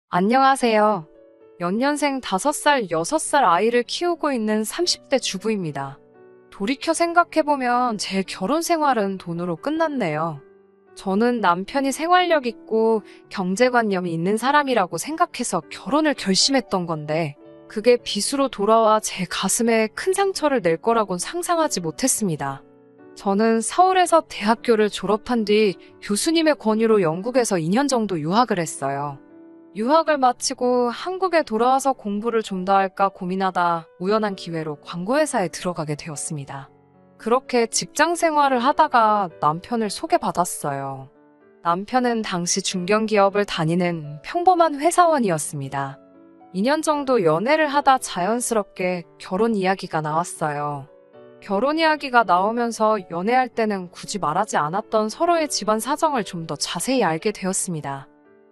안녕하세요. 연년생 5살, 6살 아이를 키우고 있는 30대 주부입니다. 돌이켜 생각해보면 제 결혼 생활은 돈으로 끝났네요. 저는 남편이 생활력 있고 경제관념이 있는 사람이라고 생각해서 결혼을 결심했던 건데, 그게 빚으로 돌아와 제 가슴에 큰 상처를 낼 거라곤 상상하지 못했습니다. 저는 서울에서 대학교를 졸업한 뒤 교수님의 권유로 영국에서 2년 정도 유학을 했어요. 유학을 마치고 한국에 돌아와서 공부를 좀 더 할까 고민하다 우연한 기회로 광고회사에 들어가게 되었습니다. 그렇게 직장 생활을 하다가 남편을 소개받았어요. 남편은 당시 중견기업을 다니는 평범한 회사원이었습니다. 2년 정도 연애를 하다 자연스럽게 결혼 이야기가 나왔어요. 결혼 이야기가 나오면서 연애할 때는 굳이 말하지 않았던 서로의 집안 사정을 좀 더 자세히 알게 되었습니다.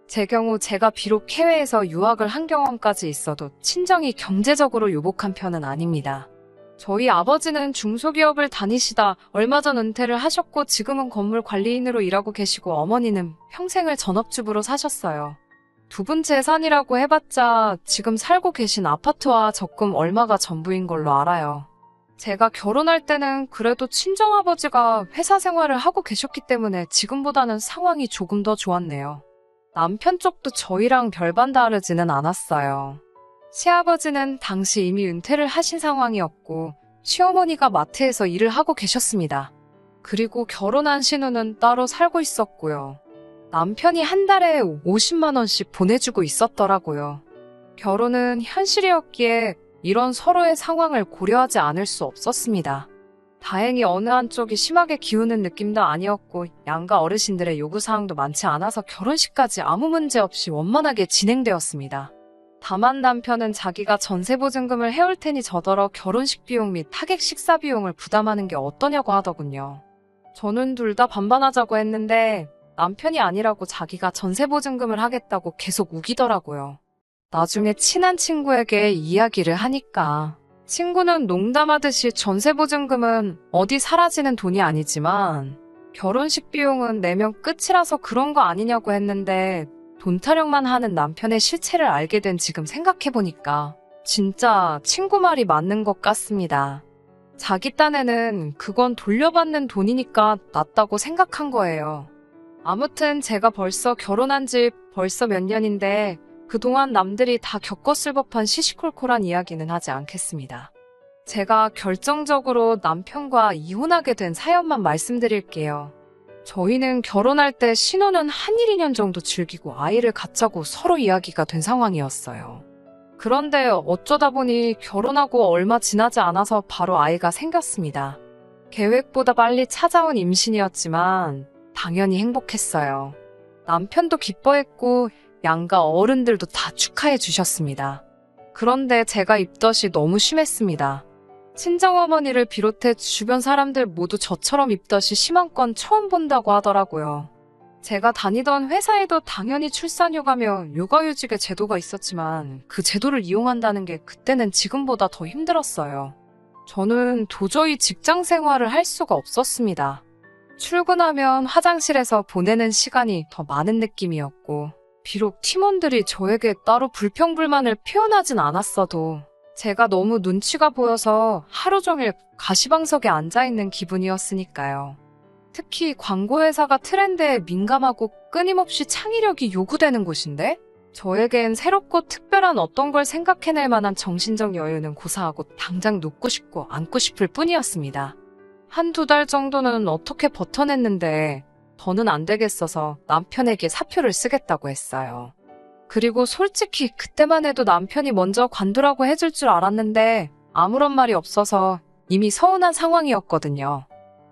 제 경우 제가 비록 해외에서 유학을 한 경험까지 있어도 친정이 경제적으로 유복한 편은 아닙니다. 저희 아버지는 중소기업을 다니시다 얼마 전 은퇴를 하셨고 지금은 건물 관리인으로 일하고 계시고, 어머니는 평생을 전업주부로 사셨어요. 두 분 재산이라고 해봤자 지금 살고 계신 아파트와 적금 얼마가 전부인 걸로 알아요. 제가 결혼할 때는 그래도 친정아버지가 회사 생활을 하고 계셨기 때문에 지금보다는 상황이 조금 더 좋았네요. 남편 쪽도 저희랑 별반 다르지는 않았어요. 시아버지는 당시 이미 은퇴를 하신 상황이었고, 시어머니가 마트에서 일을 하고 계셨습니다. 그리고 결혼한 신우는 따로 살고 있었고요. 남편이 한 달에 50만 원씩 보내주고 있었더라고요. 결혼은 현실이었기에 이런 서로의 상황을 고려하지 않을 수 없었습니다. 다행히 어느 한쪽이 심하게 기우는 느낌도 아니었고, 양가 어르신들의 요구사항도 많지 않아서 결혼식까지 아무 문제 없이 원만하게 진행되었습니다. 다만 남편은 자기가 전세보증금을 해올 테니 저더러 결혼식 비용 및 하객 식사 비용을 부담하는 게 어떠냐고 하더군요. 저는 둘 다 반반하자고 했는데 남편이 아니라고 자기가 전세보증금을 하겠다고 계속 우기더라고요. 나중에 친한 친구에게 이야기를 하니까, 친구는 농담하듯이 전세보증금은 어디 사라지는 돈이 아니지만 결혼식 비용은 내면 끝이라서 그런 거 아니냐고 했는데, 돈 타령만 하는 남편의 실체를 알게 된 지금 생각해보니까 진짜 친구 말이 맞는 것 같습니다. 자기 딴에는 그건 돌려받는 돈이니까 낫다고 생각한 거예요. 아무튼 제가 벌써 결혼한 지 벌써 몇 년인데 그동안 남들이 다 겪었을 법한 시시콜콜한 이야기는 하지 않겠습니다. 제가 결정적으로 남편과 이혼하게 된 사연만 말씀드릴게요. 저희는 결혼할 때 신혼은 한 1, 2년 정도 즐기고 아이를 갖자고 서로 이야기가 된 상황이었어요. 그런데 어쩌다 보니 결혼하고 얼마 지나지 않아서 바로 아이가 생겼습니다. 계획보다 빨리 찾아온 임신이었지만 당연히 행복했어요. 남편도 기뻐했고 양가 어른들도 다 축하해 주셨습니다. 그런데 제가 입덧이 너무 심했습니다. 친정어머니를 비롯해 주변 사람들 모두 저처럼 입덧이 심한 건 처음 본다고 하더라고요. 제가 다니던 회사에도 당연히 출산휴가며 육아휴직의 제도가 있었지만 그 제도를 이용한다는 게 그때는 지금보다 더 힘들었어요. 저는 도저히 직장 생활을 할 수가 없었습니다. 출근하면 화장실에서 보내는 시간이 더 많은 느낌이었고, 비록 팀원들이 저에게 따로 불평불만을 표현하진 않았어도 제가 너무 눈치가 보여서 하루 종일 가시방석에 앉아있는 기분이었으니까요. 특히 광고회사가 트렌드에 민감하고 끊임없이 창의력이 요구되는 곳인데, 저에겐 새롭고 특별한 어떤 걸 생각해낼 만한 정신적 여유는 고사하고 당장 눕고 싶고 앉고 싶을 뿐이었습니다. 한두 달 정도는 어떻게 버텨냈는데 더는 안 되겠어서 남편에게 사표를 쓰겠다고 했어요. 그리고 솔직히 그때만 해도 남편이 먼저 관두라고 해줄 줄 알았는데 아무런 말이 없어서 이미 서운한 상황이었거든요.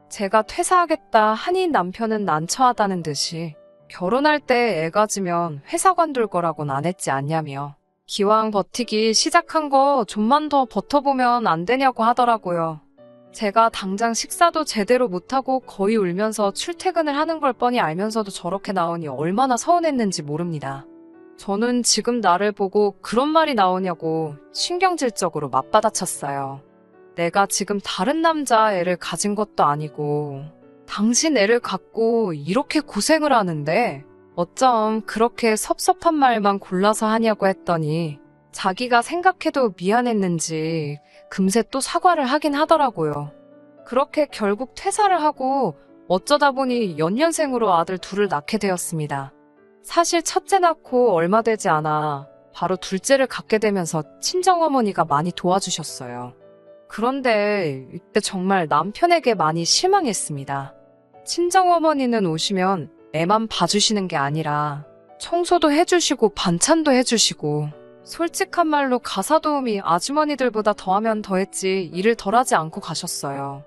제가 퇴사하겠다 하니 남편은 난처하다는 듯이 결혼할 때 애 가지면 회사 관둘 거라고는 안 했지 않냐며, 기왕 버티기 시작한 거 좀만 더 버텨보면 안 되냐고 하더라고요. 제가 당장 식사도 제대로 못하고 거의 울면서 출퇴근을 하는 걸 뻔히 알면서도 저렇게 나오니 얼마나 서운했는지 모릅니다. 저는 지금 나를 보고 그런 말이 나오냐고 신경질적으로 맞받아쳤어요. 내가 지금 다른 남자 애를 가진 것도 아니고 당신 애를 갖고 이렇게 고생을 하는데 어쩜 그렇게 섭섭한 말만 골라서 하냐고 했더니 자기가 생각해도 미안했는지 금세 또 사과를 하긴 하더라고요. 그렇게 결국 퇴사를 하고 어쩌다 보니 연년생으로 아들 둘을 낳게 되었습니다. 사실 첫째 낳고 얼마 되지 않아 바로 둘째를 갖게 되면서 친정어머니가 많이 도와주셨어요. 그런데 이때 정말 남편에게 많이 실망했습니다. 친정어머니는 오시면 애만 봐주시는 게 아니라 청소도 해주시고 반찬도 해주시고 솔직한 말로 가사도우미 아주머니들보다 더하면 더했지 일을 덜하지 않고 가셨어요.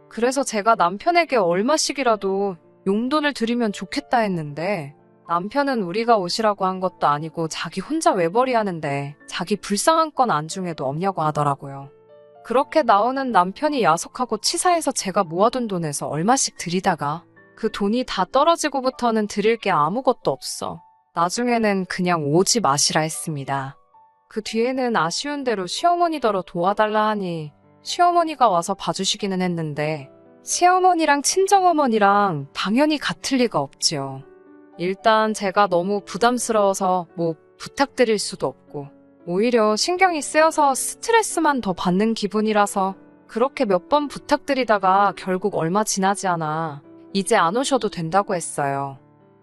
그래서 제가 남편에게 얼마씩이라도 용돈을 드리면 좋겠다 했는데 남편은 우리가 오시라고 한 것도 아니고 자기 혼자 외벌이 하는데 자기 불쌍한 건 안중에도 없냐고 하더라고요. 그렇게 나오는 남편이 야속하고 치사해서 제가 모아둔 돈에서 얼마씩 드리다가 그 돈이 다 떨어지고부터는 드릴 게 아무것도 없어. 나중에는 그냥 오지 마시라 했습니다. 그 뒤에는 아쉬운 대로 시어머니더러 도와달라 하니 시어머니가 와서 봐주시기는 했는데 시어머니랑 친정어머니랑 당연히 같을 리가 없지요. 일단 제가 너무 부담스러워서 부탁드릴 수도 없고 오히려 신경이 쓰여서 스트레스만 더 받는 기분이라서 그렇게 몇 번 부탁드리다가 결국 얼마 지나지 않아 이제 안 오셔도 된다고 했어요.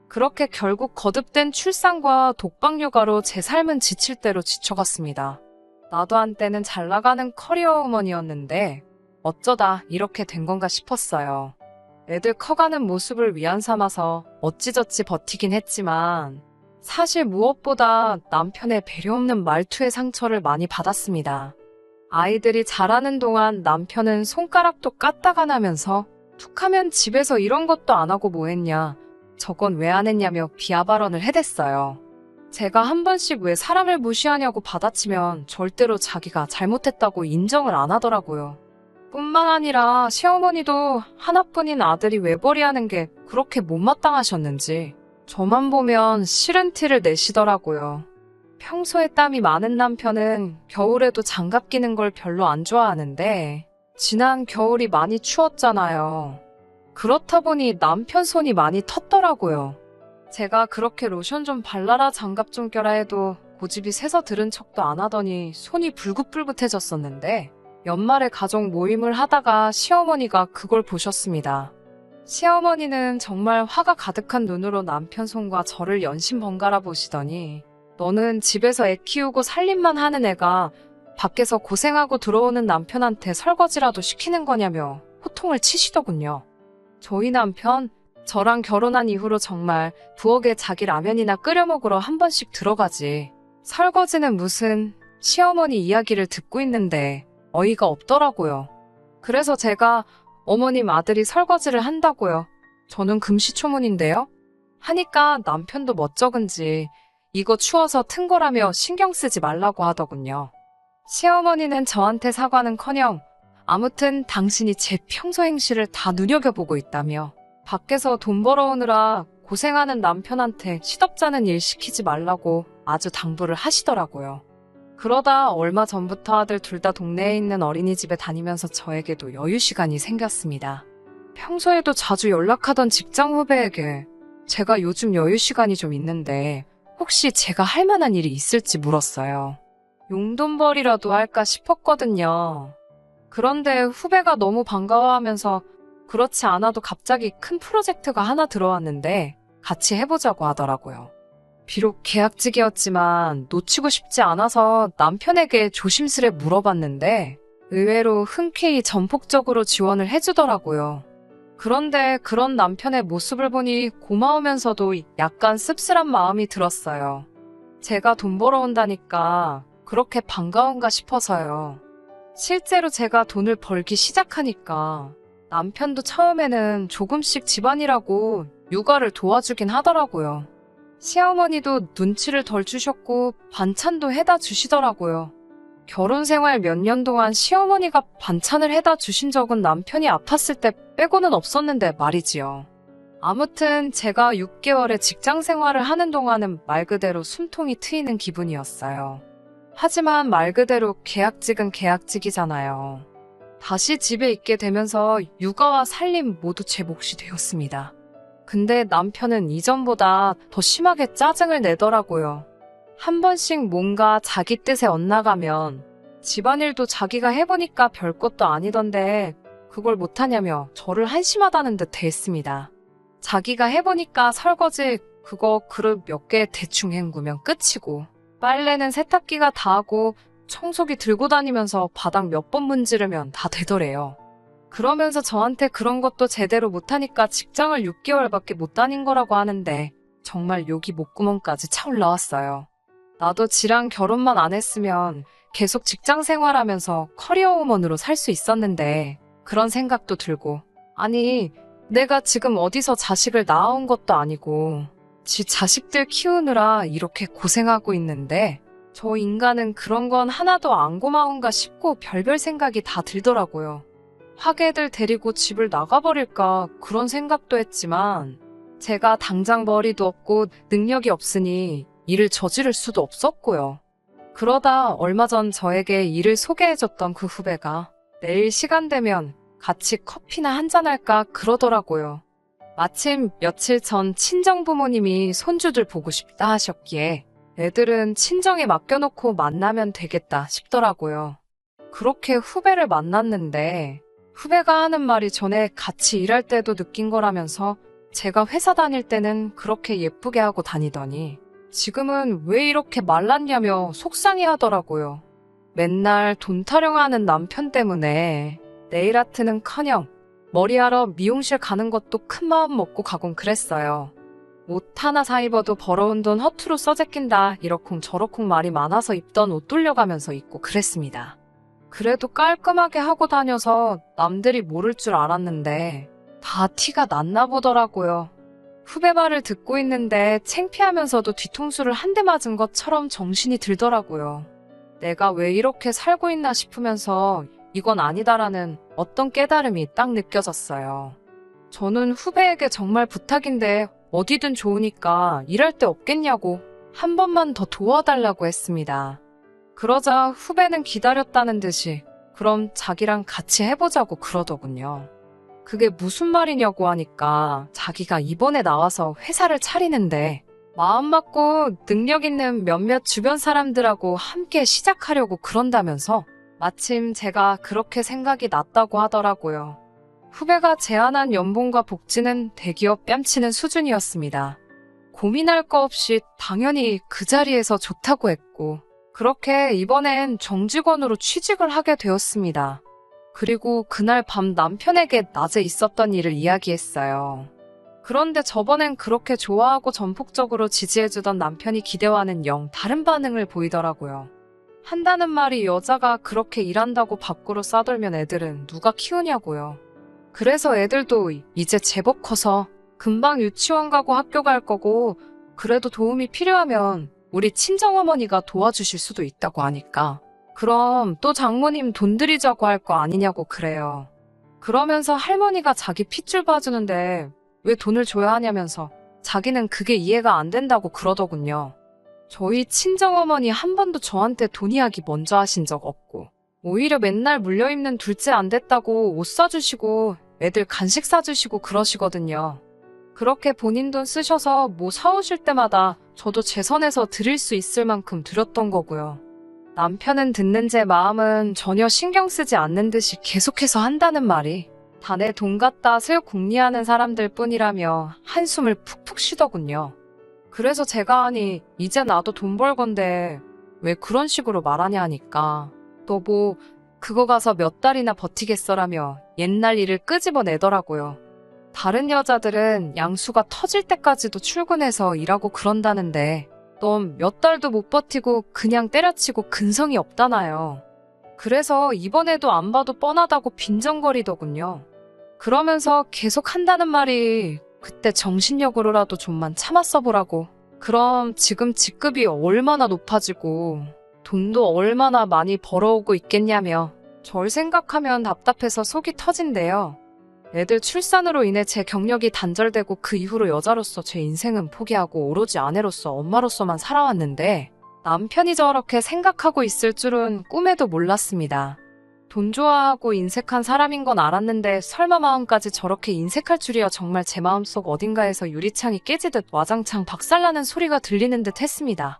그렇게 결국 거듭된 출산과 독박육아로 제 삶은 지칠 대로 지쳐갔습니다. 나도 한때는 잘 나가는 커리어 우먼이었는데 어쩌다 이렇게 된 건가 싶었어요. 애들 커가는 모습을 위안 삼아서 어찌저찌 버티긴 했지만 사실 무엇보다 남편의 배려 없는 말투에 상처를 많이 받았습니다. 아이들이 자라는 동안 남편은 손가락도 까딱 안 하면서 툭하면 집에서 이런 것도 안 하고 뭐 했냐, 저건 왜 안 했냐며 비하 발언을 해댔어요. 제가 한 번씩 왜 사람을 무시하냐고 받아치면 절대로 자기가 잘못했다고 인정을 안 하더라고요. 뿐만 아니라 시어머니도 하나뿐인 아들이 외벌이 하는 게 그렇게 못마땅하셨는지 저만 보면 싫은 티를 내시더라고요. 평소에 땀이 많은 남편은 겨울에도 장갑 끼는 걸 별로 안 좋아하는데 지난 겨울이 많이 추웠잖아요. 그렇다 보니 남편 손이 많이 텄더라고요. 제가 그렇게 로션 좀 발라라 장갑 좀 껴라 해도 고집이 세서 들은 척도 안 하더니 손이 불긋불긋해졌었는데 연말에 가족 모임을 하다가 시어머니가 그걸 보셨습니다. 시어머니는 정말 화가 가득한 눈으로 남편 손과 저를 연신 번갈아 보시더니 너는 집에서 애 키우고 살림만 하는 애가 밖에서 고생하고 들어오는 남편한테 설거지라도 시키는 거냐며 호통을 치시더군요. 저희 남편, 저랑 결혼한 이후로 정말 부엌에 자기 라면이나 끓여 먹으러 한 번씩 들어가지. 설거지는 무슨 시어머니 이야기를 듣고 있는데 어이가 없더라고요. 그래서 제가 어머님 아들이 설거지를 한다고요. 저는 금시초문인데요. 하니까 남편도 멋쩍은지 이거 추워서 튼 거라며 신경 쓰지 말라고 하더군요. 시어머니는 저한테 사과는커녕 아무튼 당신이 제 평소 행실을 다 눈여겨보고 있다며 밖에서 돈 벌어오느라 고생하는 남편한테 시덥잖은 일 시키지 말라고 아주 당부를 하시더라고요. 그러다 얼마 전부터 아들 둘 다 동네에 있는 어린이집에 다니면서 저에게도 여유 시간이 생겼습니다. 평소에도 자주 연락하던 직장 후배에게 제가 요즘 여유 시간이 좀 있는데 혹시 제가 할 만한 일이 있을지 물었어요. 용돈벌이라도 할까 싶었거든요. 그런데 후배가 너무 반가워하면서 그렇지 않아도 갑자기 큰 프로젝트가 하나 들어왔는데 같이 해보자고 하더라고요. 비록 계약직이었지만 놓치고 싶지 않아서 남편에게 조심스레 물어봤는데 의외로 흔쾌히 전폭적으로 지원을 해주더라고요. 그런데 그런 남편의 모습을 보니 고마우면서도 약간 씁쓸한 마음이 들었어요. 제가 돈 벌어온다니까 그렇게 반가운가 싶어서요. 실제로 제가 돈을 벌기 시작하니까 남편도 처음에는 조금씩 집안일하고 육아를 도와주긴 하더라고요. 시어머니도 눈치를 덜 주셨고 반찬도 해다 주시더라고요. 결혼 생활 몇 년 동안 시어머니가 반찬을 해다 주신 적은 남편이 아팠을 때 빼고는 없었는데 말이지요. 아무튼 제가 6개월의 직장 생활을 하는 동안은 말 그대로 숨통이 트이는 기분이었어요. 하지만 말 그대로 계약직은 계약직이잖아요. 다시 집에 있게 되면서 육아와 살림 모두 제 몫이 되었습니다. 근데 남편은 이전보다 더 심하게 짜증을 내더라고요. 한 번씩 뭔가 자기 뜻에 엇나가면 집안일도 자기가 해보니까 별것도 아니던데 그걸 못하냐며 저를 한심하다는 듯 대했습니다. 자기가 해보니까 설거지 그거 그릇 몇 개 대충 헹구면 끝이고 빨래는 세탁기가 다 하고 청소기 들고 다니면서 바닥 몇 번 문지르면 다 되더래요. 그러면서 저한테 그런 것도 제대로 못하니까 직장을 6개월밖에 못 다닌 거라고 하는데 정말 욕이 목구멍까지 차올라왔어요. 나도 지랑 결혼만 안 했으면 계속 직장 생활하면서 커리어우먼으로 살 수 있었는데 그런 생각도 들고 아니 내가 지금 어디서 자식을 낳아온 것도 아니고 지 자식들 키우느라 이렇게 고생하고 있는데 저 인간은 그런 건 하나도 안 고마운가 싶고 별별 생각이 다 들더라고요. 화개들 데리고 집을 나가버릴까 그런 생각도 했지만 제가 당장 머리도 없고 능력이 없으니 일을 저지를 수도 없었고요. 그러다 얼마 전 저에게 일을 소개해줬던 그 후배가 내일 시간 되면 같이 커피나 한잔할까 그러더라고요. 마침 며칠 전 친정부모님이 손주들 보고 싶다 하셨기에 애들은 친정에 맡겨놓고 만나면 되겠다 싶더라고요. 그렇게 후배를 만났는데 후배가 하는 말이 전에 같이 일할 때도 느낀 거라면서 제가 회사 다닐 때는 그렇게 예쁘게 하고 다니더니 지금은 왜 이렇게 말랐냐며 속상해하더라고요. 맨날 돈 타령하는 남편 때문에 네일아트는커녕 머리하러 미용실 가는 것도 큰 마음 먹고 가곤 그랬어요. 옷 하나 사 입어도 벌어온 돈 허투루 써제낀다 이러쿵 저러쿵 말이 많아서 입던 옷 돌려가면서 입고 그랬습니다. 그래도 깔끔하게 하고 다녀서 남들이 모를 줄 알았는데 다 티가 났나 보더라고요. 후배 말을 듣고 있는데 창피하면서도 뒤통수를 한 대 맞은 것처럼 정신이 들더라고요. 내가 왜 이렇게 살고 있나 싶으면서 이건 아니다라는 어떤 깨달음이 딱 느껴졌어요. 저는 후배에게 정말 부탁인데 어디든 좋으니까 일할 데 없겠냐고 한 번만 더 도와달라고 했습니다. 그러자 후배는 기다렸다는 듯이 그럼 자기랑 같이 해보자고 그러더군요. 그게 무슨 말이냐고 하니까 자기가 이번에 나와서 회사를 차리는데 마음 맞고 능력 있는 몇몇 주변 사람들하고 함께 시작하려고 그런다면서 마침 제가 그렇게 생각이 났다고 하더라고요. 후배가 제안한 연봉과 복지는 대기업 뺨치는 수준이었습니다. 고민할 거 없이 당연히 그 자리에서 좋다고 했고 그렇게 이번엔 정직원으로 취직을 하게 되었습니다. 그리고 그날 밤 남편에게 낮에 있었던 일을 이야기했어요. 그런데 저번엔 그렇게 좋아하고 전폭적으로 지지해주던 남편이 기대와는 영 다른 반응을 보이더라고요. 한다는 말이 여자가 그렇게 일한다고 밖으로 싸돌면 애들은 누가 키우냐고요. 그래서 애들도 이제 제법 커서 금방 유치원 가고 학교 갈 거고 그래도 도움이 필요하면 우리 친정어머니가 도와주실 수도 있다고 하니까 그럼 또 장모님 돈 들이자고 할 거 아니냐고 그래요. 그러면서 할머니가 자기 핏줄 봐주는데 왜 돈을 줘야 하냐면서 자기는 그게 이해가 안 된다고 그러더군요. 저희 친정어머니 한 번도 저한테 돈 이야기 먼저 하신 적 없고 오히려 맨날 물려입는 둘째 안 됐다고 옷 사주시고 애들 간식 사주시고 그러시거든요. 그렇게 본인 돈 쓰셔서 뭐 사오실 때마다 저도 제 선에서 드릴 수 있을 만큼 드렸던 거고요. 남편은 듣는 제 마음은 전혀 신경 쓰지 않는 듯이 계속해서 한다는 말이 다 내 돈 갖다 슬 궁리하는 사람들 뿐이라며 한숨을 푹푹 쉬더군요. 그래서 제가 하니 이제 나도 돈 벌 건데 왜 그런 식으로 말하냐 하니까 너 뭐 그거 가서 몇 달이나 버티겠어라며 옛날 일을 끄집어내더라고요. 다른 여자들은 양수가 터질 때까지도 출근해서 일하고 그런다는데 넌 몇 달도 못 버티고 그냥 때려치고 근성이 없다나요. 그래서 이번에도 안 봐도 뻔하다고 빈정거리더군요. 그러면서 계속 한다는 말이 그때 정신력으로라도 좀만 참았어 보라고. 그럼 지금 직급이 얼마나 높아지고 돈도 얼마나 많이 벌어오고 있겠냐며 절 생각하면 답답해서 속이 터진대요. 애들 출산으로 인해 제 경력이 단절되고 그 이후로 여자로서 제 인생은 포기하고 오로지 아내로서 엄마로서만 살아왔는데 남편이 저렇게 생각하고 있을 줄은 꿈에도 몰랐습니다. 돈 좋아하고 인색한 사람인 건 알았는데 설마 마음까지 저렇게 인색할 줄이야. 정말 제 마음속 어딘가에서 유리창이 깨지듯 와장창 박살나는 소리가 들리는 듯 했습니다.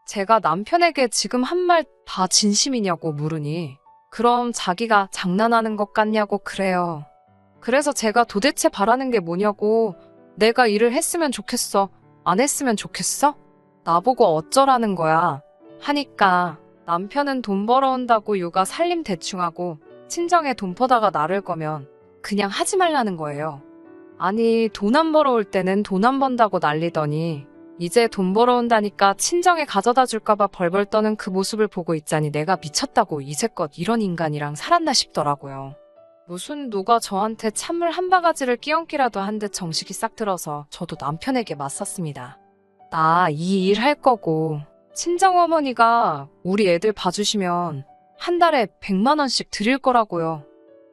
제가 남편에게 지금 한 말 다 진심이냐고 물으니 그럼 자기가 장난하는 것 같냐고 그래요. 그래서 제가 도대체 바라는 게 뭐냐고 내가 일을 했으면 좋겠어? 안 했으면 좋겠어? 나보고 어쩌라는 거야? 하니까 남편은 돈 벌어온다고 육아 살림 대충하고 친정에 돈 퍼다가 나를 거면 그냥 하지 말라는 거예요. 아니 돈 안 벌어올 때는 돈 안 번다고 난리더니 이제 돈 벌어온다니까 친정에 가져다 줄까봐 벌벌 떠는 그 모습을 보고 있자니 내가 미쳤다고 이제껏 이런 인간이랑 살았나 싶더라고요. 무슨 누가 저한테 찬물 한 바가지를 끼얹기라도 한 듯 정식이 싹 들어서 저도 남편에게 맞섰습니다. 나 이 일 할 거고 친정어머니가 우리 애들 봐주시면 한 달에 100만 원씩 드릴 거라고요.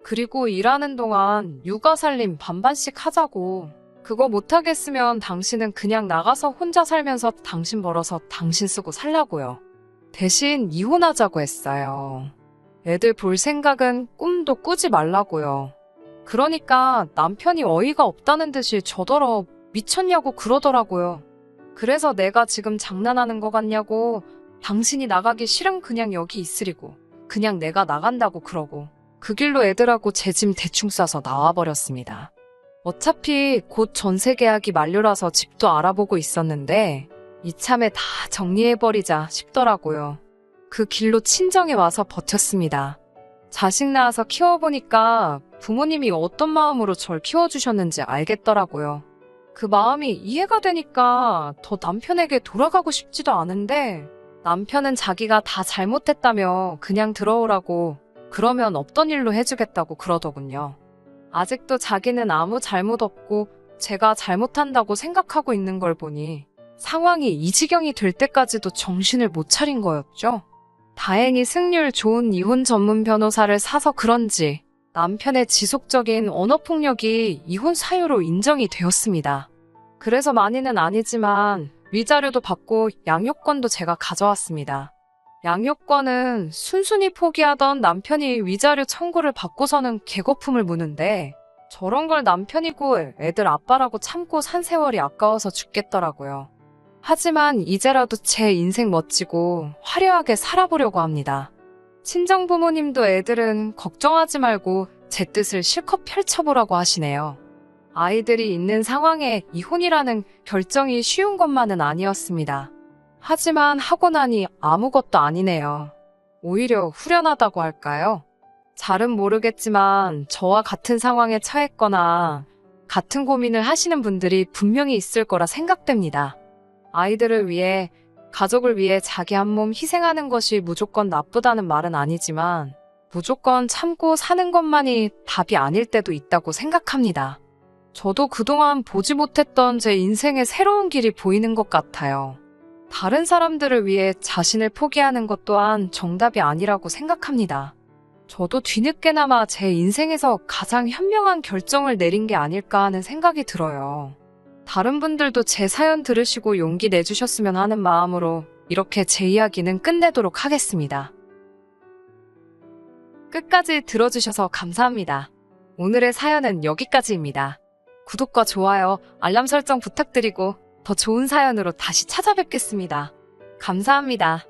그리고 일하는 동안 육아살림 반반씩 하자고. 그거 못하겠으면 당신은 그냥 나가서 혼자 살면서 당신 벌어서 당신 쓰고 살라고요. 대신 이혼하자고 했어요. 애들 볼 생각은 꿈도 꾸지 말라고요. 그러니까 남편이 어이가 없다는 듯이 저더러 미쳤냐고 그러더라고요. 그래서 내가 지금 장난하는 거 같냐고 당신이 나가기 싫으면 그냥 여기 있으리고 그냥 내가 나간다고 그러고 그 길로 애들하고 제 짐 대충 싸서 나와버렸습니다. 어차피 곧 전세 계약이 만료라서 집도 알아보고 있었는데 이참에 다 정리해버리자 싶더라고요. 그 길로 친정에 와서 버텼습니다. 자식 낳아서 키워보니까 부모님이 어떤 마음으로 절 키워주셨는지 알겠더라고요. 그 마음이 이해가 되니까 더 남편에게 돌아가고 싶지도 않은데 남편은 자기가 다 잘못했다며 그냥 들어오라고 그러면 없던 일로 해주겠다고 그러더군요. 아직도 자기는 아무 잘못 없고 제가 잘못한다고 생각하고 있는 걸 보니 상황이 이 지경이 될 때까지도 정신을 못 차린 거였죠. 다행히 승률 좋은 이혼 전문 변호사를 사서 그런지 남편의 지속적인 언어폭력이 이혼 사유로 인정이 되었습니다. 그래서 많이는 아니지만 위자료도 받고 양육권도 제가 가져왔습니다. 양육권은 순순히 포기하던 남편이 위자료 청구를 받고서는 개거품을 무는데 저런 걸 남편이고 애들 아빠라고 참고 산 세월이 아까워서 죽겠더라고요. 하지만 이제라도 제 인생 멋지고 화려하게 살아보려고 합니다. 친정부모님도 애들은 걱정하지 말고 제 뜻을 실컷 펼쳐보라고 하시네요. 아이들이 있는 상황에 이혼이라는 결정이 쉬운 것만은 아니었습니다. 하지만 하고 나니 아무것도 아니네요. 오히려 후련하다고 할까요? 잘은 모르겠지만 저와 같은 상황에 처했거나 같은 고민을 하시는 분들이 분명히 있을 거라 생각됩니다. 아이들을 위해, 가족을 위해 자기 한 몸 희생하는 것이 무조건 나쁘다는 말은 아니지만 무조건 참고 사는 것만이 답이 아닐 때도 있다고 생각합니다. 저도 그동안 보지 못했던 제 인생의 새로운 길이 보이는 것 같아요. 다른 사람들을 위해 자신을 포기하는 것 또한 정답이 아니라고 생각합니다. 저도 뒤늦게나마 제 인생에서 가장 현명한 결정을 내린 게 아닐까 하는 생각이 들어요. 다른 분들도 제 사연 들으시고 용기 내주셨으면 하는 마음으로 이렇게 제 이야기는 끝내도록 하겠습니다. 끝까지 들어주셔서 감사합니다. 오늘의 사연은 여기까지입니다. 구독과 좋아요, 알람 설정 부탁드리고 더 좋은 사연으로 다시 찾아뵙겠습니다. 감사합니다.